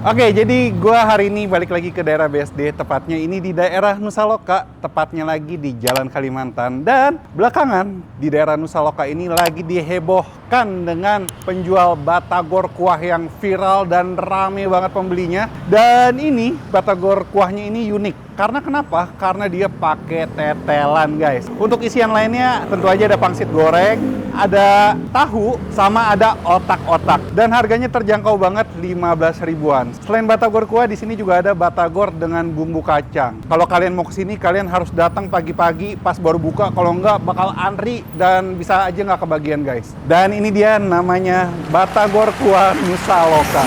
Oke, jadi gua hari ini balik lagi ke daerah BSD, tepatnya ini di daerah Nusa Loka, tepatnya lagi di Jalan Kalimantan. Dan belakangan di daerah Nusa Loka ini lagi dihebohkan dengan penjual batagor kuah yang viral dan rame banget pembelinya. Dan ini batagor kuahnya ini unik. Karena kenapa? Karena dia pakai tetelan, guys. Untuk isian lainnya tentu aja ada pangsit goreng, ada tahu, sama ada otak-otak. Dan harganya terjangkau banget, 15 ribuan. Selain batagor kuah, di sini juga ada batagor dengan bumbu kacang. Kalau kalian mau ke sini, kalian harus datang pagi-pagi pas baru buka. Kalau enggak, bakal antri dan bisa aja nggak kebagian, guys. Dan ini dia namanya batagor kuah Nusa Loka.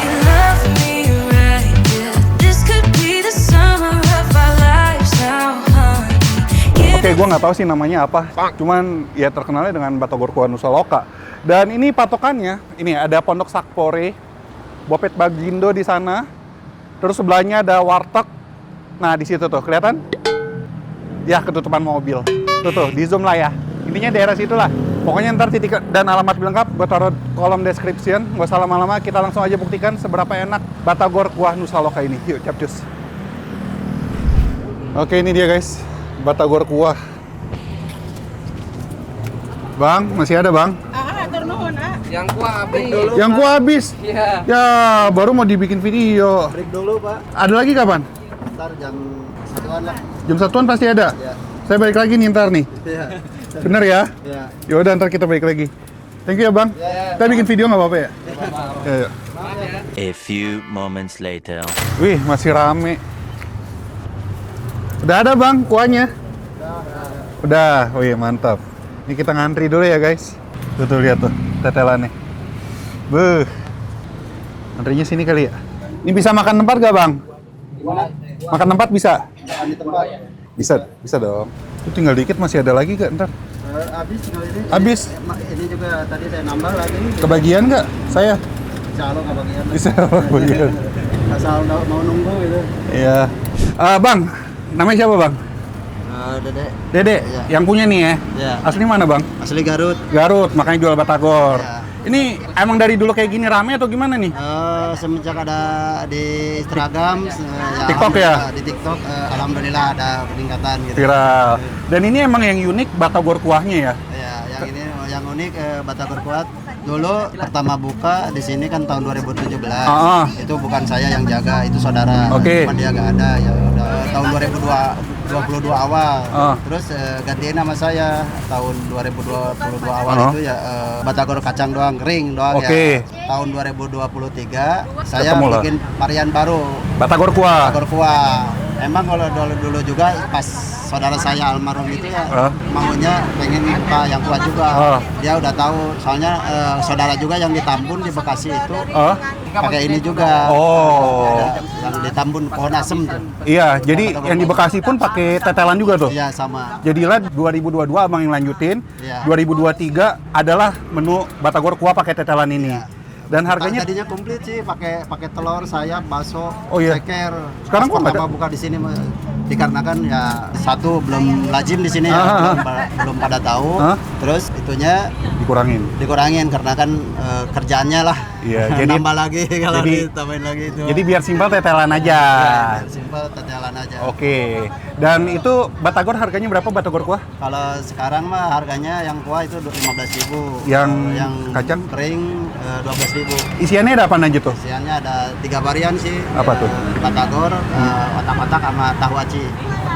Oke, gue nggak tahu sih namanya apa. Cuman ya terkenalnya dengan batagor kuah Nusa Loka. Dan ini patokannya, ini ada Pondok Sakpore, Bopet Bagindo di sana. Terus sebelahnya ada warteg. Nah, di situ tuh, kelihatan? Ya, ketutupan mobil. Tuh, di zoom lah ya. Intinya daerah situ lah. Pokoknya ntar titik dan alamat lengkap gue taruh kolom description. Gak usah lama-lama, kita langsung aja buktikan seberapa enak batagor kuah Nusa Loka ini. Yuk, capcus. Oke, ini dia guys, batagor kuah. Bang, masih ada bang? Yang kuah habis. Yang kuah habis? Iya. Ya, baru mau dibikin video. Break dulu, Pak. Ada lagi kapan? Ntar jam 1-an lah. Jam 1-an pasti ada? Iya. Saya balik lagi nih ntar nih. Iya. Bener ya? Iya. Yaudah, ntar kita balik lagi. Thank you ya bang. Iya. Kita bikin video nggak apa-apa ya? Iya. A few moments later. Wih, masih rame. Udah ada bang kuahnya? Udah. Wih, mantap. Ini kita ngantri dulu ya guys. Tuh lihat tuh tetelannya. Beuh. Antrinya sini kali ya. Ini bisa makan tempat gak bang? Makan tempat bisa? Makan di tempat. Bisa dong. Itu tinggal dikit, masih ada lagi gak ntar? Habis tinggal ini. Habis? Ini juga tadi saya nambah lagi. Kebagian nggak? Saya? Insya Allah kebagian. Bisa kebagian. Asal mau nunggu gitu. Iya. Bang, namanya siapa bang? Dede. Dede, Iya. yang punya nih ya? Iya. Asli mana bang? Asli Garut. Garut, makanya jual batagor. Iya. Ini emang dari dulu kayak gini rame atau gimana nih? Semenjak ada di Instagram, TikTok ya? Di TikTok, alhamdulillah ada peningkatan gitu. Viral. Dan ini emang yang unik batagor kuahnya ya? Ya, yang ini yang unik batagor kuat. Dulu pertama buka di sini kan tahun 2017. Itu bukan saya yang jaga, itu saudara. Oke. Cuman dia nggak ada ya udah tahun 2022 awal. Terus gantiin nama saya tahun 2022 awal itu ya batagor kacang doang, kering doang Oke. ya. Tahun 2023 saya Ketemu lah. bikin varian baru. Batagor kuah. Batagor kuah. Emang kalau dulu juga pas saudara saya almarhum itu ya maunya pengen buka yang kuah juga. Dia udah tahu soalnya saudara juga yang di Tambun di Bekasi itu pakai ini juga. Ada yang di Tambun pohon asem tuh. Iya, jadi yang di Bekasi pun pakai tetelan juga tuh? Iya sama. Jadilah 2022 abang yang lanjutin. Iya. 2023 adalah menu batagor kuah pakai tetelan ini. Iya. Dan harganya Tadinya komplit sih, pakai telur, sayap, bakso, Oh iya. ceker. Sekarang kok nggak ada? pertama buka di sini dikarenakan ya satu belum lazim di sini ya, belum pada tahu. Terus itunya dikurangin karena kan kerjaannya lah. Iya, jadi nambah lagi kalau jadi- ditambahin lagi itu. Jadi biar simpel tetelan aja. Ya, simpel tetelan aja. Oke. Dan itu batagor harganya berapa batagor kuah? Kalau sekarang mah harganya yang kuah itu 15.000. Yang yang kacang? kering 12.000. Isiannya ada apa aja tuh? Isiannya ada 3 varian sih. Apa tuh? Batagor, otak-otak sama tahu aci.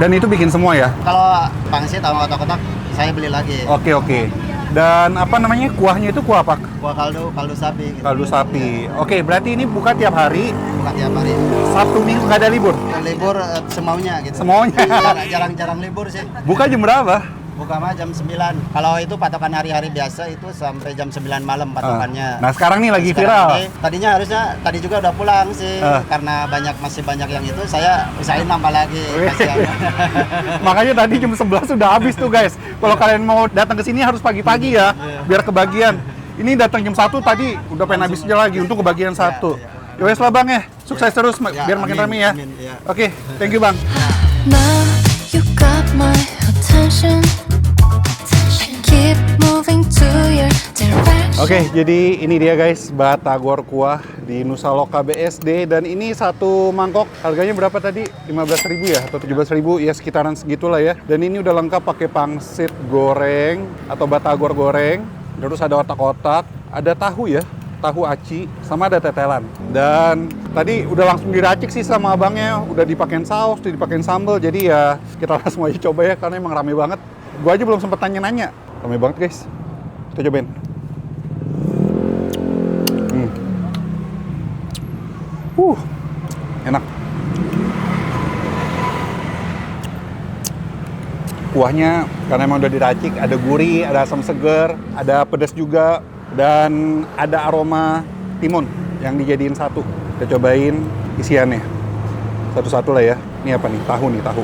Dan itu bikin semua ya? Kalau pangsit sama otak-otak saya beli lagi. Oke. Dan apa namanya kuahnya itu kuah apa? Kuah kaldu sapi. Gitu. Kaldu sapi. Oke, berarti ini buka tiap hari. Bukan tiap hari. Sabtu Minggu nggak ada libur? Libur semaunya gitu. Semaunya. Jarang-jarang libur sih. Buka jam berapa? Buka mah jam 9. Kalau itu patokan hari-hari biasa itu sampai jam 9 malam patokannya. Nah, sekarang nih lagi Sekarang viral. ini, tadinya harusnya tadi juga udah pulang sih karena masih banyak yang itu saya usahain nambah lagi. Kasihan. Makanya tadi jam 11 sudah habis tuh guys. Kalau kalian mau datang ke sini harus pagi-pagi ya, biar kebagian. Ini datang jam 1 tadi udah pengen habisnya lagi untuk kebagian 1. Yowes lah bang ya, sukses terus biar makin rame ya. Oke, thank you bang. Now you got my attention. Keep moving to your direction. Oke, jadi ini dia guys, batagor kuah di Nusa Loka BSD. Dan ini satu mangkok, harganya berapa tadi? 15.000 ya? Atau 17.000? Ya sekitaran segitulah ya. Dan ini udah lengkap pakai pangsit goreng atau batagor goreng. Terus ada otak-otak, ada tahu ya, tahu aci, sama ada tetelan. Dan tadi udah langsung diracik sih sama abangnya, udah dipakein saus, dipakein sambal. Jadi ya kita langsung aja coba ya, karena emang rame banget. Gua aja belum sempet tanya-nanya. Rame banget guys. Kita cobain. Enak. Kuahnya karena emang udah diracik, ada gurih, ada asam seger, ada pedas juga, dan ada aroma timun yang dijadiin satu. Kita cobain isiannya. Satu-satu lah ya. Ini apa nih? Tahu nih, tahu.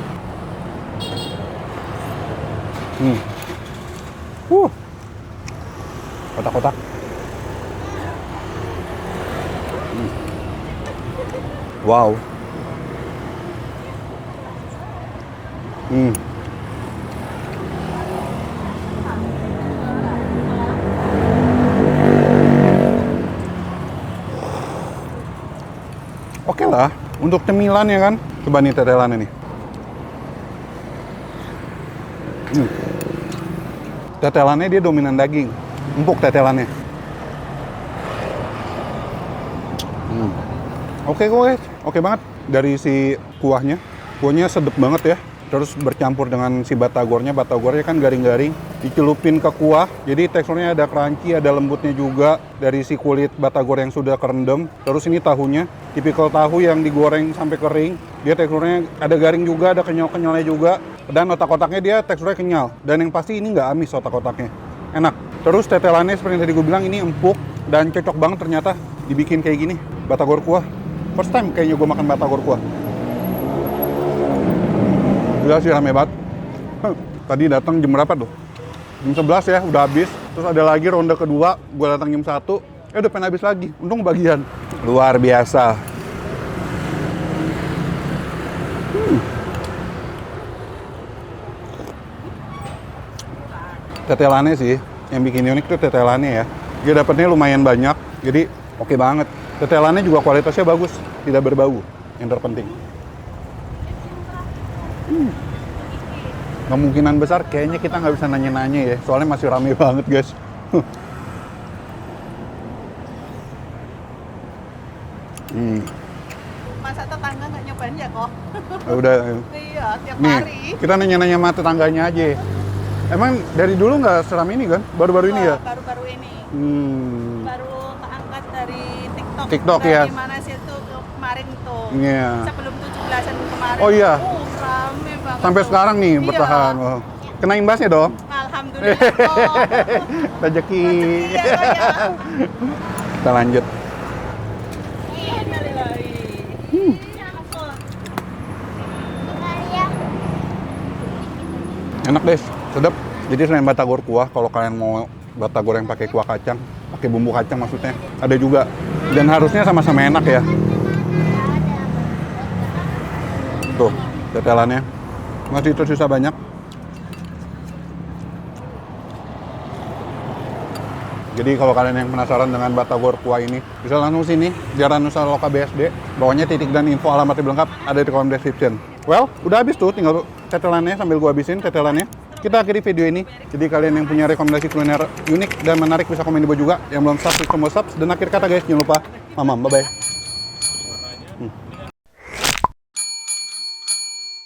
Kotak-kotak. Wow. Oke lah, untuk cemilan ya kan. Coba nih tetelannya nih. Tetelannya dia dominan daging, empuk tetelannya. Oke guys, oke banget dari si kuahnya. Kuahnya sedep banget ya. Terus bercampur dengan si batagornya. Batagornya kan garing-garing, dicelupin ke kuah. Jadi teksturnya ada crunchy, ada lembutnya juga dari si kulit batagor yang sudah kerendam. Terus ini tahunya, tipikal tahu yang digoreng sampai kering. Dia teksturnya ada garing juga, ada kenyal-kenyalnya juga. Dan otak-otaknya dia teksturnya kenyal. Dan yang pasti ini nggak amis otak-otaknya. Enak. Terus tetelannya seperti yang tadi gue bilang, ini empuk dan cocok banget ternyata dibikin kayak gini. Batagor kuah. First time kayaknya gue makan batagor kuah. Gila sih, rame banget. Tadi datang jam berapa tuh? Jam 11 ya, udah habis. Terus ada lagi ronde kedua, gue datang jam 1. Udah pengen habis lagi. Untung bagian. Luar biasa. Tetelannya sih, yang bikin unik tuh tetelannya ya. Dia dapetnya lumayan banyak, jadi oke banget. Tetelannya juga kualitasnya bagus, tidak berbau, yang terpenting. Kemungkinan besar kayaknya kita nggak bisa nanya-nanya ya, soalnya masih rame banget guys. Masa tetangga nggak nyobain ya kok? Udah. Iya, tiap Nih, hari. kita nanya-nanya sama tetangganya aja. Emang dari dulu nggak seram ini kan? Baru-baru ini ya? Baru-baru ini. Baru Keangkat dari TikTok. TikTok dari ya? Mana sih itu kemarin tuh? Iya. Sebelum 17-an kemarin. Oh iya. Rame banget. Sampai tuh. sekarang nih Iya. bertahan. Oh. Kena imbasnya dong? Alhamdulillah kok. Rezeki. Iya, ya. Kita lanjut. Enak deh, sedap. Jadi selain batagor kuah, kalau kalian mau batagor yang pakai kuah kacang, pakai bumbu kacang maksudnya, ada juga. Dan harusnya sama-sama enak ya. Tuh, tetelannya. Masih tersisa banyak. Jadi kalau kalian yang penasaran dengan batagor kuah ini, bisa langsung sini, Jalan Nusa Loka BSD. Bawahnya titik dan info alamatnya lengkap ada di kolom description. Well, udah habis tuh, tinggal tetelannya sambil gua habisin tetelannya. Kita akhiri video ini. Jadi kalian yang punya rekomendasi kuliner unik dan menarik bisa komen di bawah juga. Yang belum subscribe, tombol subs. Dan akhir kata guys, jangan lupa mamam. Bye-bye.